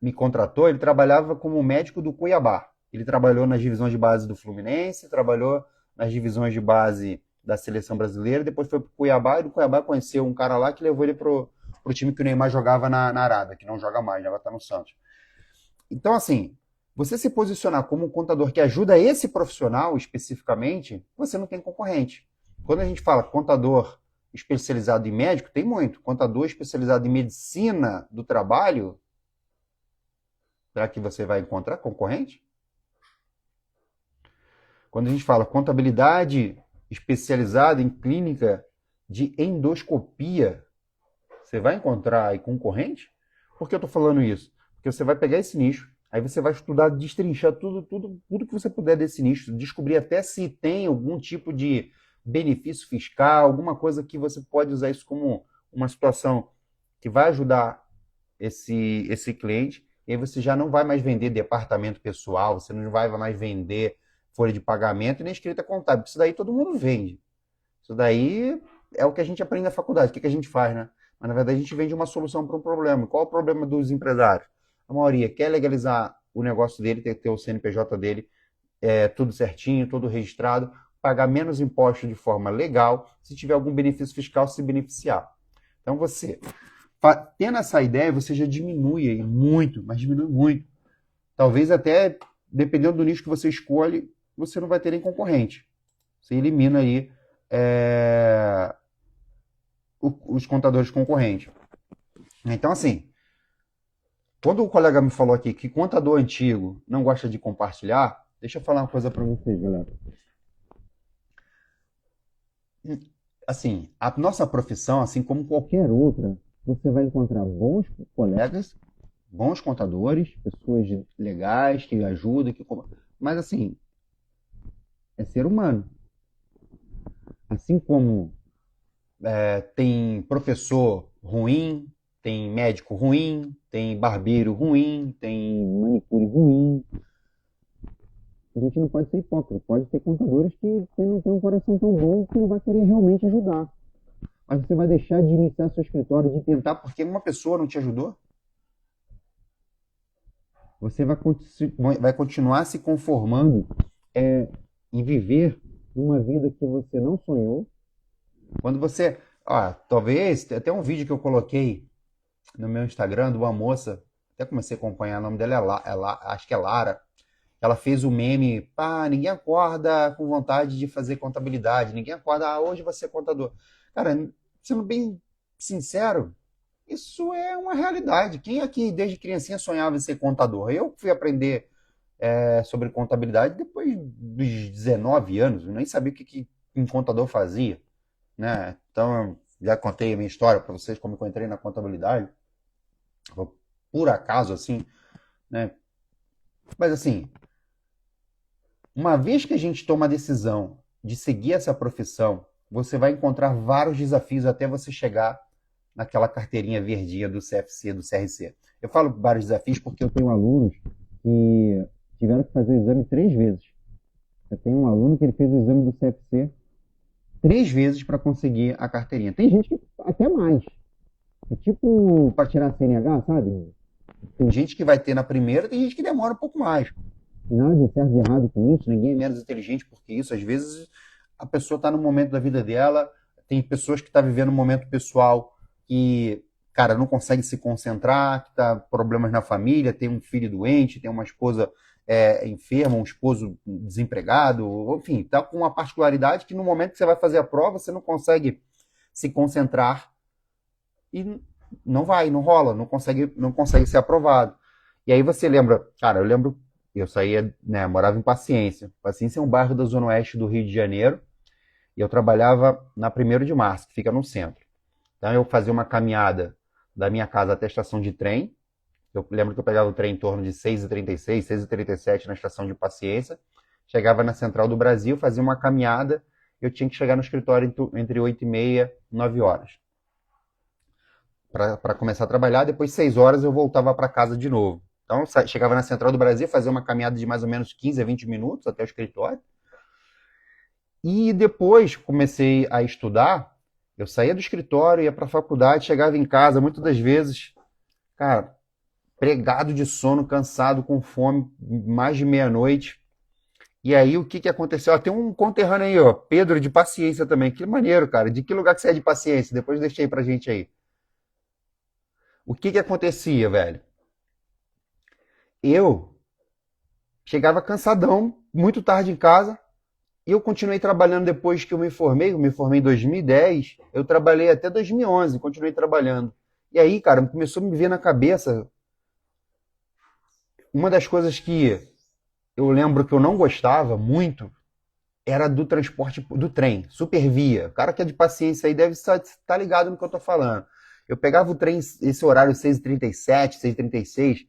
me contratou, ele trabalhava como médico do Cuiabá. Ele trabalhou nas divisões de base do Fluminense, trabalhou nas divisões de base da seleção brasileira, depois foi para o Cuiabá, e do Cuiabá conheceu um cara lá que levou ele pro time que o Neymar jogava na Arábia, que não joga mais, agora está no Santos. Então, assim, você se posicionar como um contador que ajuda esse profissional especificamente, você não tem concorrente. Quando a gente fala contador especializado em médico, tem muito. Contador especializado em medicina do trabalho, será que você vai encontrar concorrente? Quando a gente fala contabilidade especializada em clínica de endoscopia, você vai encontrar aí concorrente? Por que eu estou falando isso? Porque você vai pegar esse nicho, aí você vai estudar, destrinchar tudo que você puder desse nicho, descobrir até se tem algum tipo de benefício fiscal, alguma coisa que você pode usar isso como uma situação que vai ajudar esse cliente, e aí você já não vai mais vender departamento pessoal, você não vai mais vender folha de pagamento e nem escrita contábil. Isso daí todo mundo vende. Isso daí é o que a gente aprende na faculdade. O que a gente faz, né? Mas na verdade a gente vende uma solução para um problema. Qual é o problema dos empresários? A maioria quer legalizar o negócio dele, ter o CNPJ dele tudo certinho, tudo registrado, pagar menos impostos de forma legal, se tiver algum benefício fiscal, se beneficiar. Então você, tendo essa ideia, você já diminui aí muito, mas diminui muito. Talvez até, dependendo do nicho que você escolhe, você não vai ter nem concorrente. Você elimina aí os contadores concorrentes. Então, assim, quando o colega me falou aqui que contador antigo não gosta de compartilhar, deixa eu falar uma coisa para vocês, galera. Assim, a nossa profissão, assim como qualquer outra, você vai encontrar bons colegas, bons contadores, pessoas legais que ajudam, mas assim, é ser humano. Assim como tem professor ruim, tem médico ruim, tem barbeiro ruim, tem manicure ruim. A gente não pode ser hipócrita. Pode ter contadores que não tem um coração tão bom que não vai querer realmente ajudar. Mas você vai deixar de iniciar seu escritório, de tentar porque uma pessoa não te ajudou? Você vai continuar se conformando em viver uma vida que você não sonhou. Quando você. Talvez, tem até um vídeo que eu coloquei no meu Instagram de uma moça, até comecei a acompanhar, o nome dela acho que é Lara. Ela fez o meme, ninguém acorda com vontade de fazer contabilidade, ninguém acorda, hoje você é contador. Cara, sendo bem sincero, isso é uma realidade. Quem aqui desde criancinha sonhava em ser contador? Eu fui aprender sobre contabilidade depois dos 19 anos, eu nem sabia o que um contador fazia, né? Então, já contei a minha história para vocês, como eu entrei na contabilidade, por acaso, assim, né? Mas assim, uma vez que a gente toma a decisão de seguir essa profissão, você vai encontrar vários desafios até você chegar naquela carteirinha verdinha do CFC, do CRC. Eu falo vários desafios porque eu tenho alunos que tiveram que fazer o exame 3 vezes. Eu tenho um aluno que ele fez o exame do CFC 3 vezes para conseguir a carteirinha. Tem gente que até mais. É tipo para tirar a CNH, sabe? Tem gente que vai ter na primeira, tem gente que demora um pouco mais. Nada de certo de errado com isso, ninguém é menos inteligente porque isso. Às vezes a pessoa está no momento da vida dela, tem pessoas que estão vivendo um momento pessoal que, cara, não consegue se concentrar, que tá problemas na família, tem um filho doente, tem uma esposa enferma, um esposo desempregado, enfim, tá com uma particularidade que no momento que você vai fazer a prova, você não consegue se concentrar e não rola, não consegue ser aprovado. E aí você lembra, cara, eu saía, né, morava em Paciência. Paciência é um bairro da Zona Oeste do Rio de Janeiro, e eu trabalhava na 1º de Março, que fica no centro. Então eu fazia uma caminhada da minha casa até a estação de trem. Eu lembro que eu pegava o trem em torno de 6h36, 6h37 na estação de Paciência. Chegava na Central do Brasil, fazia uma caminhada. Eu tinha que chegar no escritório entre 8h30 e 9h para começar a trabalhar. Depois, 6h, eu voltava para casa de novo. Então, eu chegava na Central do Brasil, fazia uma caminhada de mais ou menos 15 a 20 minutos até o escritório. E depois comecei a estudar. Eu saía do escritório, ia para a faculdade, chegava em casa, muitas das vezes, cara, pregado de sono, cansado, com fome, mais de meia-noite. E aí, o que aconteceu? Tem um conterrâneo aí, ó, Pedro, de Paciência também. Que maneiro, cara. De que lugar que você é de Paciência? Depois deixei pra gente aí. O que acontecia, velho? Eu chegava cansadão, muito tarde em casa, e eu continuei trabalhando depois que eu me formei em 2010, eu trabalhei até 2011, continuei trabalhando. E aí, cara, começou a me vir na cabeça uma das coisas que eu lembro que eu não gostava muito era do transporte do trem, Supervia. O cara que é de Paciência aí deve estar ligado no que eu tô falando. Eu pegava o trem, esse horário 6h37, 6h36,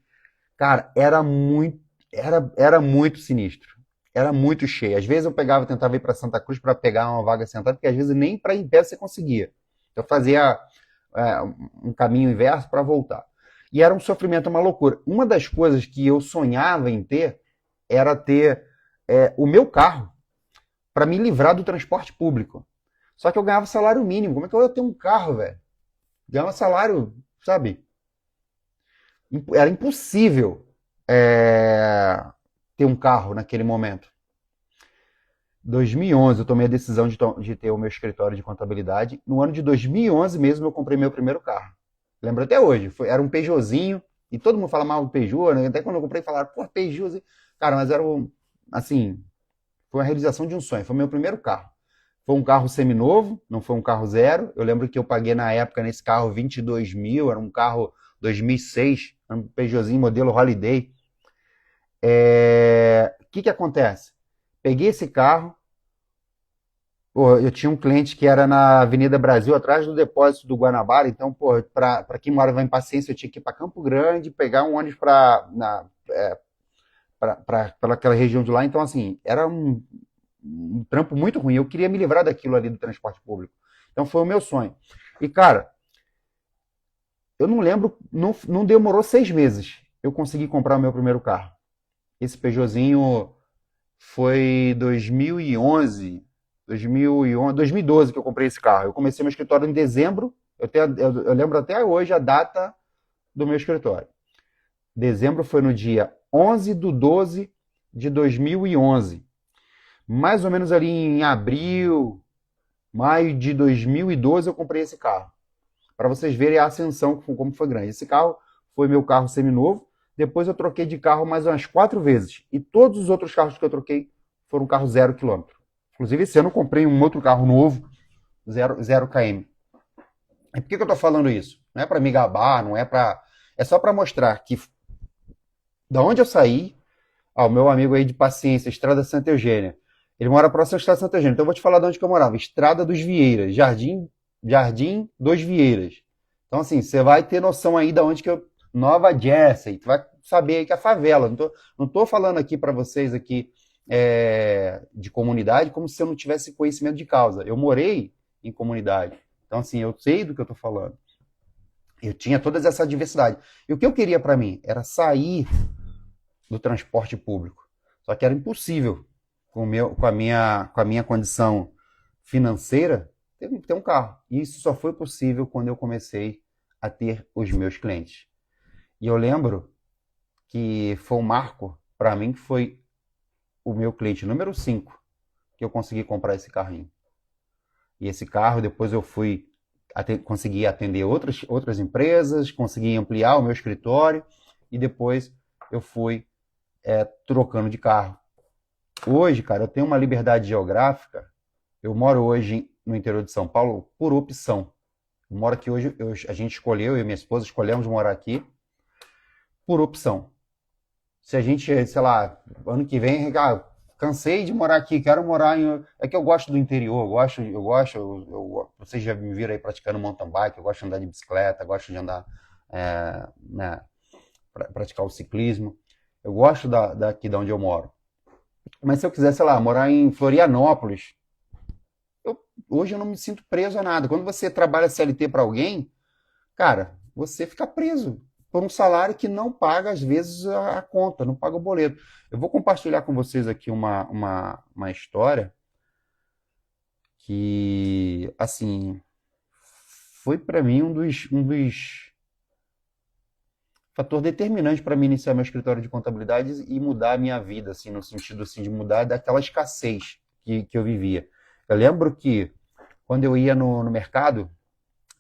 cara, era muito sinistro. Era muito cheio. Às vezes eu tentava ir para Santa Cruz para pegar uma vaga sentada, porque às vezes nem para em pé você conseguia. Eu fazia um caminho inverso para voltar. E era um sofrimento, uma loucura. Uma das coisas que eu sonhava em ter era ter o meu carro para me livrar do transporte público. Só que eu ganhava salário mínimo. Como é que eu ia ter um carro, velho? Ganhava salário, sabe? Era impossível ter um carro naquele momento. 2011 eu tomei a decisão de ter o meu escritório de contabilidade. No ano de 2011 mesmo eu comprei meu primeiro carro. Lembro até hoje. Era um Peugeotzinho. E todo mundo fala mal do Peugeot, né? Até quando eu comprei falaram, pô, Peugeot. Cara, mas era assim, foi uma realização de um sonho. Foi meu primeiro carro. Foi um carro seminovo, não foi um carro zero. Eu lembro que eu paguei na época nesse carro 22 mil, era um carro 2006, um Peugeotzinho modelo Holiday. O que acontece? Peguei esse carro, eu tinha um cliente que era na Avenida Brasil, atrás do depósito do Guanabara, então, para quem morava em Paciência, eu tinha que ir para Campo Grande, pegar um ônibus para aquela região de lá. Então, assim, era um trampo muito ruim. Eu queria me livrar daquilo ali do transporte público. Então, foi o meu sonho. E, cara, eu não lembro, não demorou 6 meses. Eu consegui comprar o meu primeiro carro. Esse Peugeotzinho foi 2011. 2011, 2012 que eu comprei esse carro. Eu comecei meu escritório em dezembro. Eu lembro até hoje a data do meu escritório. Dezembro foi no dia 11/12 de 2011. Mais ou menos ali em abril, maio de 2012 eu comprei esse carro. Para vocês verem a ascensão como foi grande. Esse carro foi meu carro seminovo. Depois eu troquei de carro mais umas 4 vezes. E todos os outros carros que eu troquei foram carro 0 km. Inclusive esse ano eu comprei um outro carro novo, 0 km. E por que eu estou falando isso? Não é para me gabar, não é para... É só para mostrar que da onde eu saí, o meu amigo aí de paciência, Estrada Santa Eugênia. Ele mora próximo à Estrada Santa Eugênia. Então eu vou te falar de onde que eu morava. Estrada dos Vieiras, Jardim dos Vieiras. Então assim, você vai ter noção aí de onde que eu... Nova Jersey. Tu vai saber aí que é a favela. Não tô falando aqui para vocês aqui de comunidade como se eu não tivesse conhecimento de causa. Eu morei em comunidade. Então assim, eu sei do que eu tô falando. Eu tinha toda essa diversidade. E o que eu queria para mim era sair do transporte público. Só que era impossível, com a minha condição financeira, ter um carro. E isso só foi possível quando eu comecei a ter os meus clientes. E eu lembro que foi um marco para mim, que foi o meu cliente número 5 que eu consegui comprar esse carrinho. E esse carro, depois eu consegui atender outras empresas, consegui ampliar o meu escritório e depois eu fui trocando de carro. Hoje, cara, eu tenho uma liberdade geográfica. Eu moro hoje no interior de São Paulo por opção. Eu moro aqui hoje, a gente escolheu, eu e minha esposa escolhemos morar aqui por opção. Se a gente, sei lá, ano que vem, cansei de morar aqui, quero morar em... É que eu gosto do interior, vocês já me viram aí praticando mountain bike, eu gosto de andar de bicicleta, gosto de andar, praticar o ciclismo. Eu gosto daqui de onde eu moro. Mas se eu quiser, sei lá, morar em Florianópolis, hoje eu não me sinto preso a nada. Quando você trabalha CLT para alguém, cara, você fica preso por um salário que não paga, às vezes, a conta, não paga o boleto. Eu vou compartilhar com vocês aqui uma história que, assim, foi para mim um dos fator determinante para mim iniciar meu escritório de contabilidade e mudar a minha vida, assim, no sentido assim, de mudar daquela escassez que eu vivia. Eu lembro que quando eu ia no mercado,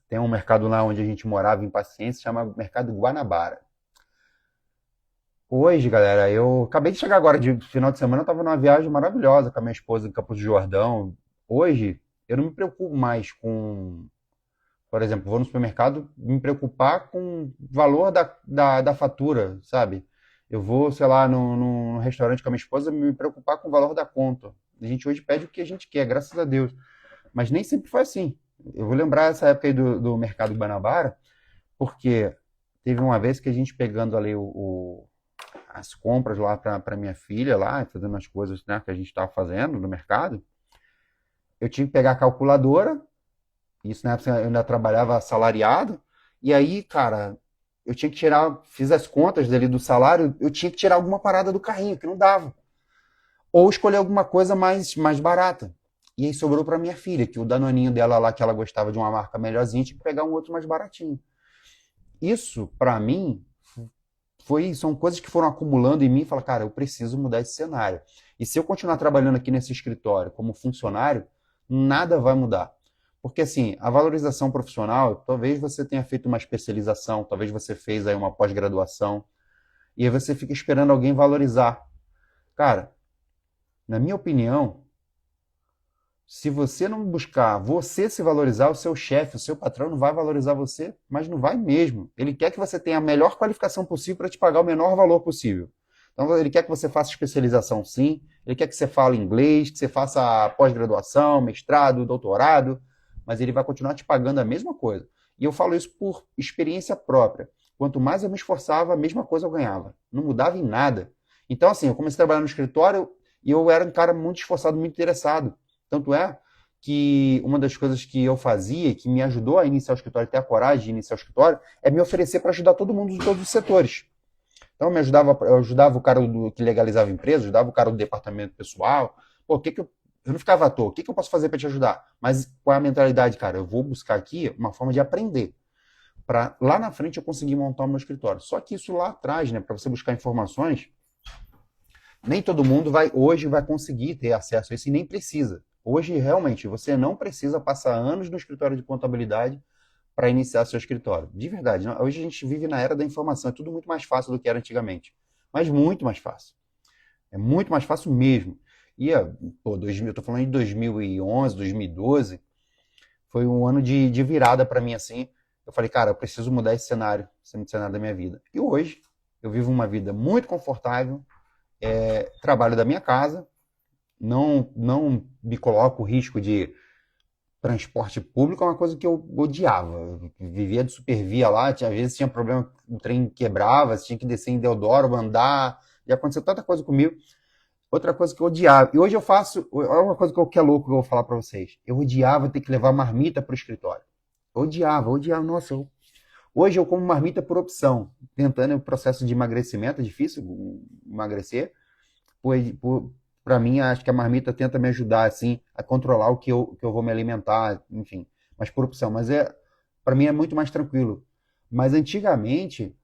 tem um mercado lá onde a gente morava em Paciência, chama Mercado Guanabara. Hoje, galera, eu acabei de chegar agora de final de semana, eu estava numa viagem maravilhosa com a minha esposa em Campos do Jordão. Hoje, eu não me preocupo mais com, por exemplo, vou no supermercado me preocupar com o valor da fatura, sabe? Eu vou, sei lá, num restaurante com a minha esposa me preocupar com o valor da conta. A gente hoje pede o que a gente quer, graças a Deus. Mas nem sempre foi assim. Eu vou lembrar essa época aí do Mercado Guanabara, porque teve uma vez que a gente pegando ali as compras lá para minha filha, lá, fazendo as coisas, né, que a gente estava fazendo no mercado, eu tinha que pegar a calculadora, isso na época eu ainda trabalhava assalariado, e aí, cara, eu tinha que tirar, fiz as contas dele do salário, eu tinha que tirar alguma parada do carrinho, que não dava. Ou escolher alguma coisa mais barata. E aí sobrou para minha filha, que o danoninho dela lá, que ela gostava de uma marca melhorzinha, tinha que pegar um outro mais baratinho. Isso, para mim, são coisas que foram acumulando em mim e falar, cara, eu preciso mudar esse cenário. E se eu continuar trabalhando aqui nesse escritório como funcionário, nada vai mudar. Porque assim, a valorização profissional, talvez você tenha feito uma especialização, talvez você fez aí uma pós-graduação, e aí você fica esperando alguém valorizar. Cara, na minha opinião, se você não buscar você se valorizar, o seu chefe, o seu patrão não vai valorizar você, mas não vai mesmo. Ele quer que você tenha a melhor qualificação possível para te pagar o menor valor possível. Então ele quer que você faça especialização sim, ele quer que você fale inglês, que você faça pós-graduação, mestrado, doutorado, mas ele vai continuar te pagando a mesma coisa. E eu falo isso por experiência própria. Quanto mais eu me esforçava, a mesma coisa eu ganhava. Não mudava em nada. Então assim, eu comecei a trabalhar no escritório e eu era um cara muito esforçado, muito interessado. Tanto é que uma das coisas que eu fazia, que me ajudou a iniciar o escritório, ter a coragem de iniciar o escritório, é me oferecer para ajudar todo mundo de todos os setores. Então eu ajudava o cara que legalizava a empresa, ajudava o cara do departamento pessoal. Pô, eu não ficava à toa. O que eu posso fazer para te ajudar? Mas qual é a mentalidade, cara? Eu vou buscar aqui uma forma de aprender. Para lá na frente eu conseguir montar o meu escritório. Só que isso lá atrás, né, para você buscar informações, nem todo mundo hoje vai conseguir ter acesso a isso e nem precisa. Hoje, realmente, você não precisa passar anos no escritório de contabilidade para iniciar seu escritório. De verdade, hoje a gente vive na era da informação, é tudo muito mais fácil do que era antigamente. Mas muito mais fácil. É muito mais fácil mesmo. E, pô, eu tô falando de 2011, 2012, foi um ano de virada para mim, assim. Eu falei, cara, eu preciso mudar esse cenário da minha vida. E hoje, eu vivo uma vida muito confortável, trabalho da minha casa, não me coloco o risco de transporte público, é uma coisa que eu odiava. Eu vivia de supervia lá, às vezes tinha problema, o trem quebrava, tinha que descer em Deodoro, andar, e aconteceu tanta coisa comigo. Outra coisa que eu odiava, e hoje eu faço, olha uma coisa que é louco que eu vou falar para vocês. Eu odiava ter que levar marmita para o escritório. Eu odiava, nossa, hoje eu como marmita por opção, tentando o processo de emagrecimento, é difícil emagrecer, para mim, acho que a marmita tenta me ajudar, assim, a controlar o que eu vou me alimentar, enfim. Mas por opção. Mas para mim é muito mais tranquilo. Mas antigamente,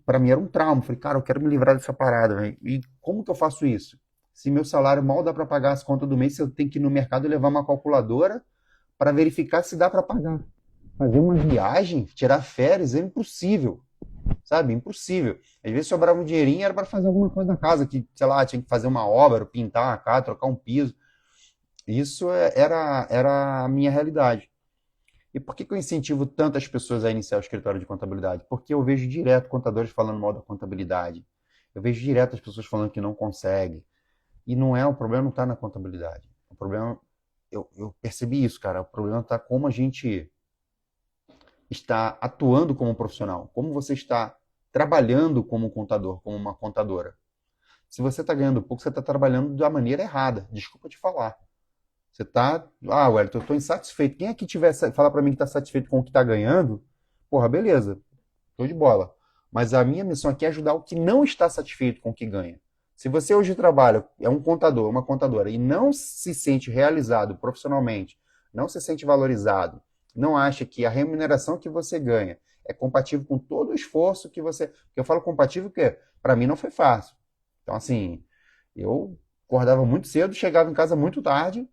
para mim era um trauma. Falei, cara, eu quero me livrar dessa parada, véio. E como que eu faço isso? Se meu salário mal dá para pagar as contas do mês, eu tenho que ir no mercado e levar uma calculadora para verificar se dá para pagar. Fazer uma viagem, tirar férias, é impossível. Sabe? Impossível. Às vezes sobrava um dinheirinho, era para fazer alguma coisa na casa, que, sei lá, tinha que fazer uma obra, pintar a casa, trocar um piso. Isso era a minha realidade. E por que eu incentivo tantas pessoas a iniciar o escritório de contabilidade? Porque eu vejo direto contadores falando mal da contabilidade. Eu vejo direto as pessoas falando que não conseguem. E não é, o problema não está na contabilidade. O problema, eu percebi isso, cara. O problema está como a gente está atuando como profissional, como você está trabalhando como contador, como uma contadora. Se você está ganhando pouco, você está trabalhando da maneira errada. Desculpa te falar. Você está, Wellington, eu estou insatisfeito. Quem aqui falar para mim que está satisfeito com o que está ganhando, porra, beleza, estou de bola. Mas a minha missão aqui é ajudar o que não está satisfeito com o que ganha. Se você hoje trabalha, é um contador, uma contadora, e não se sente realizado profissionalmente, não se sente valorizado, não acha que a remuneração que você ganha é compatível com todo o esforço que você... Porque eu falo compatível porque, para mim, não foi fácil. Então, assim, eu acordava muito cedo, chegava em casa muito tarde.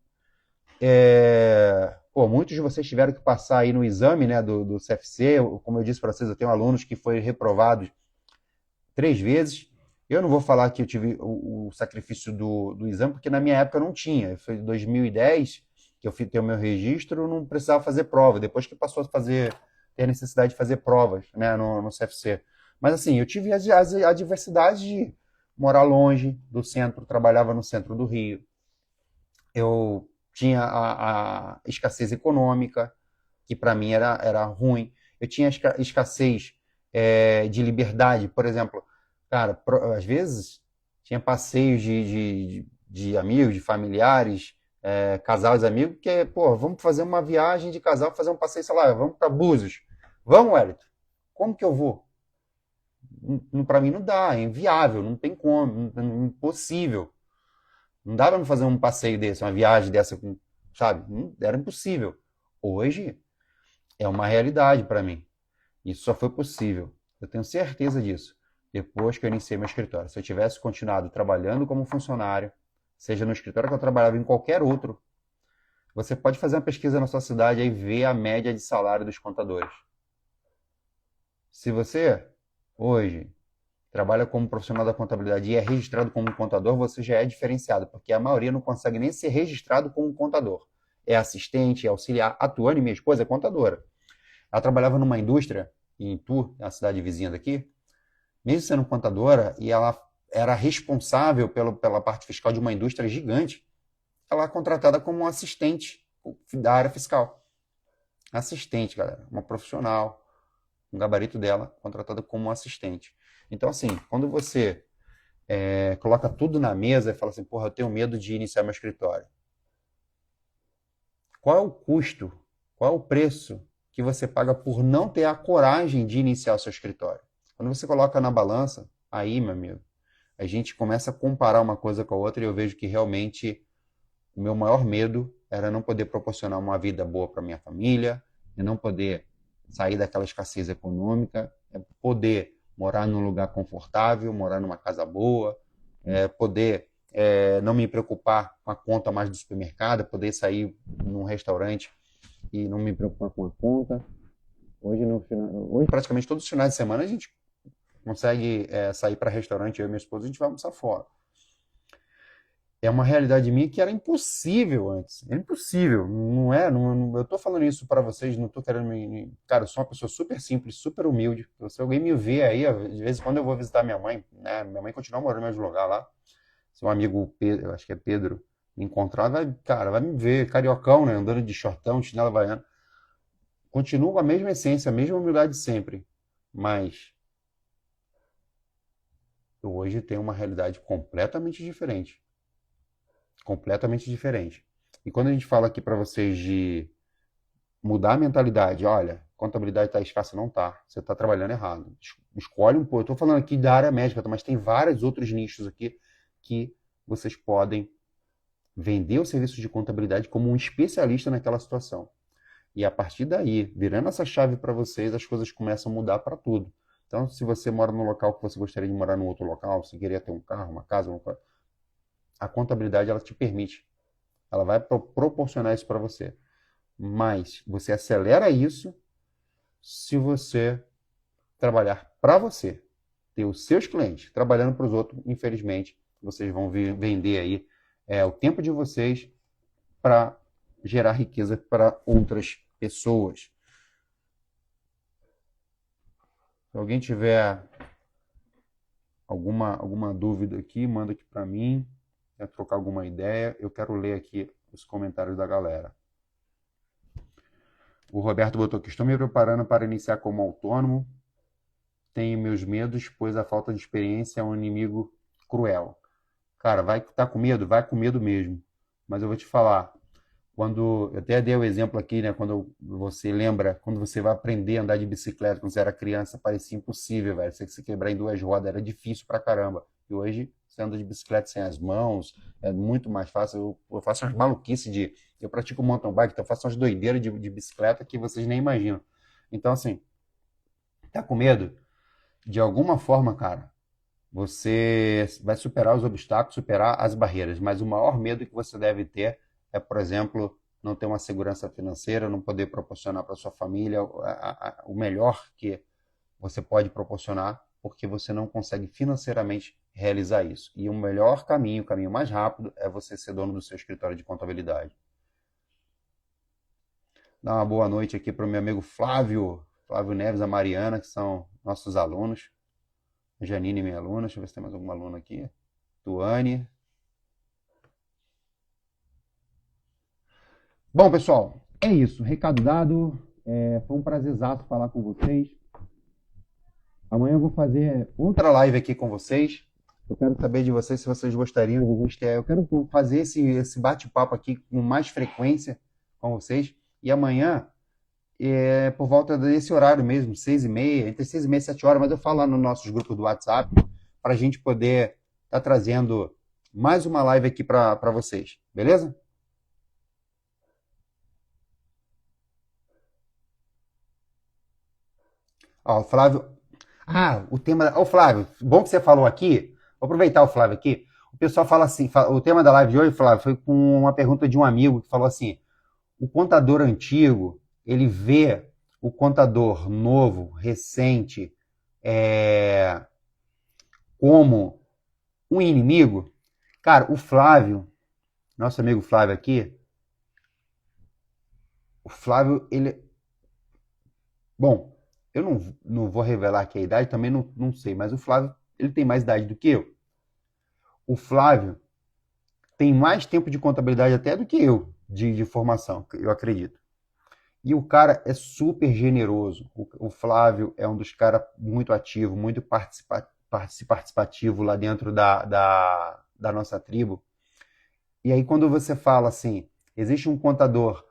Muitos de vocês tiveram que passar aí no exame, né, do CFC. Como eu disse para vocês, eu tenho alunos que foram reprovados 3 vezes. Eu não vou falar que eu tive o sacrifício do exame, porque na minha época não tinha. Foi em 2010 que eu fui ter o meu registro, não precisava fazer prova. Depois que passou a ter a necessidade de fazer provas, né, no CFC. Mas assim, eu tive as adversidades de morar longe do centro, trabalhava no centro do Rio. Eu tinha a escassez econômica, que para mim era ruim. Eu tinha escassez de liberdade, por exemplo. Cara, às vezes tinha passeios de amigos, de familiares, casais amigos, que pô, vamos fazer uma viagem de casal, fazer um passeio, sei lá, vamos para Búzios. Vamos, Wellington? Como que eu vou? Para mim não dá, é inviável, não tem como, impossível. Não dava para fazer um passeio desse, uma viagem dessa, sabe? Era impossível. Hoje é uma realidade para mim. Isso só foi possível. Eu tenho certeza disso. Depois que eu iniciei meu escritório. Se eu tivesse continuado trabalhando como funcionário, seja no escritório que eu trabalhava, em qualquer outro, você pode fazer uma pesquisa na sua cidade e ver a média de salário dos contadores. Se você, hoje, trabalha como profissional da contabilidade e é registrado como contador, você já é diferenciado, porque a maioria não consegue nem ser registrado como contador. É assistente, é auxiliar, atuando, e minha esposa é contadora. Ela trabalhava numa indústria, em Itu, na cidade vizinha daqui, mesmo sendo contadora, e ela era responsável pela parte fiscal de uma indústria gigante, ela é contratada como assistente da área fiscal. Assistente, galera, uma profissional, um gabarito dela, contratada como assistente. Então, assim, quando você coloca tudo na mesa e fala assim, porra, eu tenho medo de iniciar meu escritório. Qual é o custo, qual é o preço que você paga por não ter a coragem de iniciar o seu escritório? Quando você coloca na balança, aí, meu amigo, a gente começa a comparar uma coisa com a outra e eu vejo que realmente O meu maior medo era não poder proporcionar uma vida boa para minha família, e não poder sair daquela escassez econômica, poder morar num lugar confortável, morar numa casa boa, poder não me preocupar com a conta mais do supermercado, poder sair num restaurante e não me preocupar com a conta. Hoje praticamente todos os finais de semana, a gente consegue sair para restaurante, eu e minha esposa, a gente vai almoçar fora. É uma realidade minha que era impossível antes. Era impossível. Não é? Eu tô falando isso para vocês, não tô querendo Cara, eu sou uma pessoa super simples, super humilde. Se alguém me vê aí, de vez em quando eu vou visitar minha mãe, né? Minha mãe continua morando no mesmo lugar lá. Se um amigo, Pedro, eu acho que é Pedro, me encontrar, cara, vai me ver, cariocão, né? Andando de shortão, chinelo havaiano. Continuo com a mesma essência, a mesma humildade sempre. Mas eu hoje tenho uma realidade completamente diferente. Completamente diferente. E quando a gente fala aqui para vocês de mudar a mentalidade, olha, contabilidade está escassa, não tá. Você está trabalhando errado. Escolhe um pouco. Eu estou falando aqui da área médica, mas tem vários outros nichos aqui que vocês podem vender o serviço de contabilidade como um especialista naquela situação. E a partir daí, virando essa chave para vocês, as coisas começam a mudar para tudo. Então, se você mora num local que você gostaria de morar num outro local, se queria ter um carro, uma casa, a contabilidade ela te permite. Ela vai proporcionar isso para você. Mas você acelera isso se você trabalhar para você, ter os seus clientes. Trabalhando para os outros, infelizmente, vocês vão vender aí o tempo de vocês para gerar riqueza para outras pessoas. Se alguém tiver alguma dúvida aqui, manda aqui para mim. Quer trocar alguma ideia? Eu quero ler aqui os comentários da galera. O Roberto botou aqui: estou me preparando para iniciar como autônomo. Tenho meus medos, pois a falta de experiência é um inimigo cruel. Cara, vai estar com medo? Vai com medo mesmo. Mas eu vou te falar, eu até dei o exemplo aqui, né? Quando você lembra, quando você vai aprender a andar de bicicleta, quando você era criança, parecia impossível, velho. Você se quebrar em duas rodas era difícil pra caramba. E hoje você anda de bicicleta sem as mãos, é muito mais fácil. Eu faço umas maluquices eu pratico mountain bike, então eu faço umas doideiras de bicicleta que vocês nem imaginam. Então, assim, tá com medo? De alguma forma, cara, você vai superar os obstáculos, superar as barreiras, mas o maior medo que você deve ter é, por exemplo, não ter uma segurança financeira, não poder proporcionar para sua família o melhor que você pode proporcionar, porque você não consegue financeiramente realizar isso. E o melhor caminho, o caminho mais rápido, é você ser dono do seu escritório de contabilidade. Dá uma boa noite aqui para o meu amigo Flávio Neves, a Mariana, que são nossos alunos. Janine, minha aluna. Deixa eu ver se tem mais alguma aluna aqui. Tuane. Bom, pessoal, é isso. Recado dado. Foi um prazerzaço falar com vocês. Amanhã eu vou fazer outra live aqui com vocês. Eu quero saber de vocês se vocês gostariam. Eu quero fazer esse bate-papo aqui com mais frequência com vocês. E amanhã, por volta desse horário mesmo, 6h30, entre 6h30 e 7 horas, mas eu falo lá no nossos grupos do WhatsApp, para a gente poder estar trazendo mais uma live aqui para vocês. Beleza? Ó, o Flávio. O tema. Ó, Flávio, bom que você falou aqui. Vou aproveitar o Flávio aqui. O pessoal fala assim: o tema da live de hoje, Flávio, foi com uma pergunta de um amigo que falou assim: o contador antigo, ele vê o contador novo, recente, como um inimigo. Cara, o Flávio, nosso amigo Flávio aqui, o Flávio, ele. Bom, eu não vou revelar aqui a idade, também não sei, mas o Flávio, ele tem mais idade do que eu. O Flávio tem mais tempo de contabilidade até do que eu, de formação, eu acredito. E o cara é super generoso. O Flávio é um dos caras muito ativo, muito participativo lá dentro da nossa tribo. E aí quando você fala assim, existe um contador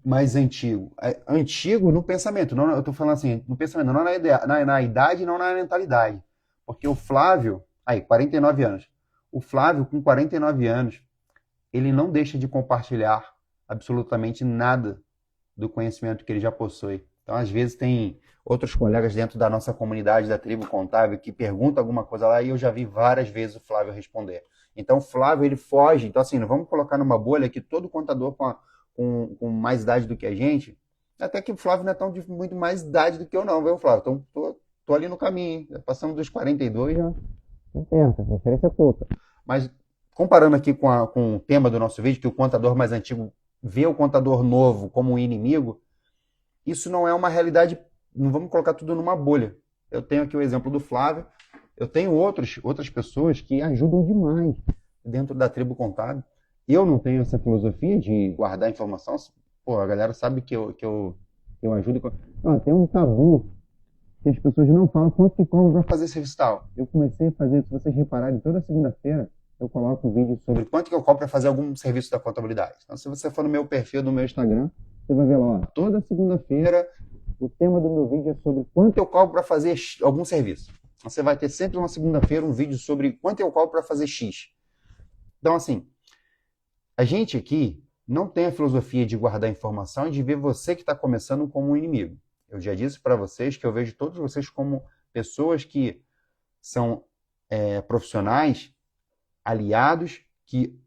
mais antigo. Antigo no pensamento, não, eu estou falando assim, no pensamento, não na idade, não na mentalidade. Porque o Flávio, 49 anos. O Flávio, com 49 anos, ele não deixa de compartilhar absolutamente nada do conhecimento que ele já possui. Então, às vezes, tem outros colegas dentro da nossa comunidade da Tribo Contábil que perguntam alguma coisa lá e eu já vi várias vezes o Flávio responder. Então, o Flávio, ele foge. Então, assim, não vamos colocar numa bolha que todo contador com mais idade do que a gente, até que o Flávio não é tão de muito mais idade do que eu não, viu, Flávio? Então, tô ali no caminho, hein? Passamos dos 42 já. Não tenta, a referência é pouca. Mas, comparando aqui com o tema do nosso vídeo, que o contador mais antigo vê o contador novo como um inimigo, isso não é uma realidade, não vamos colocar tudo numa bolha. Eu tenho aqui o exemplo do Flávio, eu tenho outras pessoas que ajudam demais dentro da Tribo Contábil. Eu não tenho essa filosofia de guardar informação. Pô, a galera sabe que eu ajudo. Tem um tabu que as pessoas não falam quanto que cobram para fazer serviço tal. Eu comecei a fazer, se vocês repararem, toda segunda-feira eu coloco um vídeo sobre quanto que eu cobro para fazer algum serviço da contabilidade. Então, se você for no meu perfil do meu Instagram, você vai ver lá, ó, toda segunda-feira o tema do meu vídeo é sobre quanto eu cobro para fazer algum serviço. Você vai ter sempre uma segunda-feira um vídeo sobre quanto eu cobro para fazer X. Então, assim, a gente aqui não tem a filosofia de guardar informação e de ver você que está começando como um inimigo. Eu já disse para vocês que eu vejo todos vocês como pessoas que são profissionais, aliados, que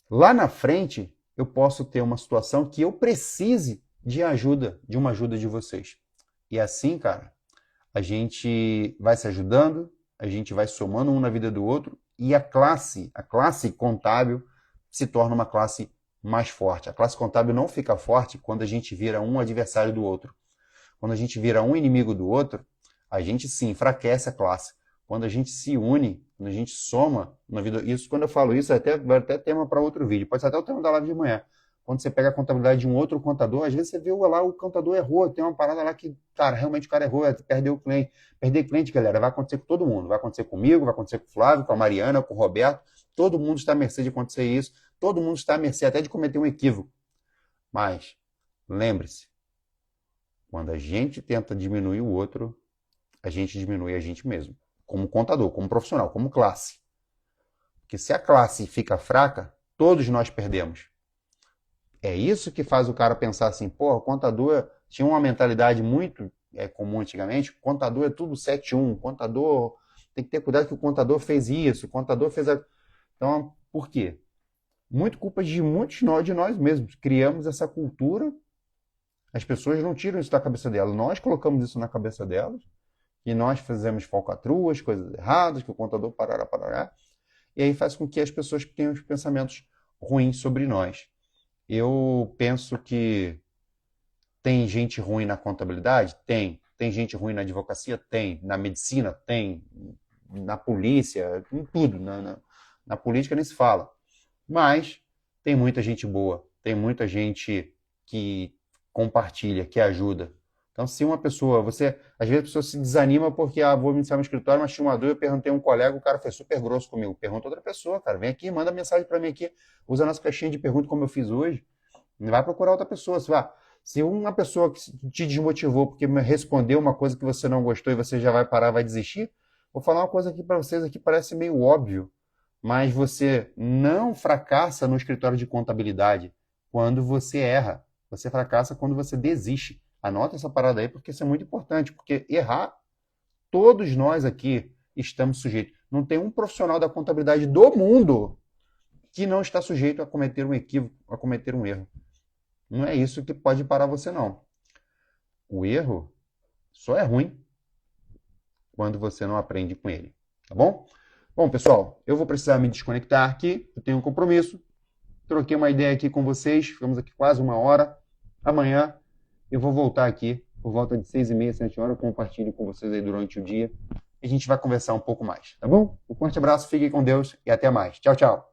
lá na frente eu posso ter uma situação que eu precise de ajuda, de uma ajuda de vocês. E assim, cara, a gente vai se ajudando, a gente vai somando um na vida do outro e a classe contábil se torna uma classe mais forte. A classe contábil não fica forte quando a gente vira um adversário do outro. Quando a gente vira um inimigo do outro, a gente sim enfraquece a classe. Quando a gente se une, quando a gente soma na vida. Isso, quando eu falo isso, vai até tema para outro vídeo. Pode ser até o tema da live de manhã. Quando você pega a contabilidade de um outro contador, às vezes você vê lá o contador errou, tem uma parada lá que, cara, realmente o cara errou, perdeu o cliente. Perder cliente, galera, vai acontecer com todo mundo. Vai acontecer comigo, vai acontecer com o Flávio, com a Mariana, com o Roberto. Todo mundo está à mercê de acontecer isso. Todo mundo está à mercê até de cometer um equívoco. Mas, lembre-se, quando a gente tenta diminuir o outro, a gente diminui a gente mesmo. Como contador, como profissional, como classe. Porque se a classe fica fraca, todos nós perdemos. É isso que faz o cara pensar assim, pô, o contador tinha uma mentalidade muito comum antigamente, o contador é tudo 7-1, contador tem que ter cuidado que o contador fez isso, o contador fez... Então, por quê? Muito culpa de muitos de nós mesmos. Criamos essa cultura, as pessoas não tiram isso da cabeça delas, nós colocamos isso na cabeça delas, e nós fizemos falcatruas, coisas erradas, que o contador parará, e aí faz com que as pessoas tenham os pensamentos ruins sobre nós. Eu penso que tem gente ruim na contabilidade? Tem. Tem gente ruim na advocacia? Tem. Na medicina? Tem. Na polícia? Em tudo. Na política nem se fala. Mas tem muita gente boa. Tem muita gente que compartilha, que ajuda. Então, se uma pessoa, às vezes a pessoa se desanima porque, vou iniciar meu escritório, mas tinha uma dúvida, eu perguntei a um colega, o cara foi super grosso comigo. Pergunta outra pessoa, cara, vem aqui, manda mensagem para mim aqui, usa a nossa caixinha de perguntas como eu fiz hoje, vai procurar outra pessoa. Se uma pessoa que te desmotivou porque me respondeu uma coisa que você não gostou e você já vai parar, vai desistir, vou falar uma coisa aqui para vocês, aqui parece meio óbvio, mas você não fracassa no escritório de contabilidade quando você erra. Você fracassa quando você desiste. Anota essa parada aí, porque isso é muito importante, porque errar, todos nós aqui estamos sujeitos. Não tem um profissional da contabilidade do mundo que não está sujeito a cometer um equívoco, a cometer um erro. Não é isso que pode parar você, não. O erro só é ruim quando você não aprende com ele, tá bom? Bom, pessoal, eu vou precisar me desconectar aqui, eu tenho um compromisso. Troquei uma ideia aqui com vocês, ficamos aqui quase 1 hora. Amanhã eu vou voltar aqui por volta de 6h30, 7 horas, eu compartilho com vocês aí durante o dia e a gente vai conversar um pouco mais, tá bom? Um forte abraço, fiquem com Deus e até mais. Tchau, tchau.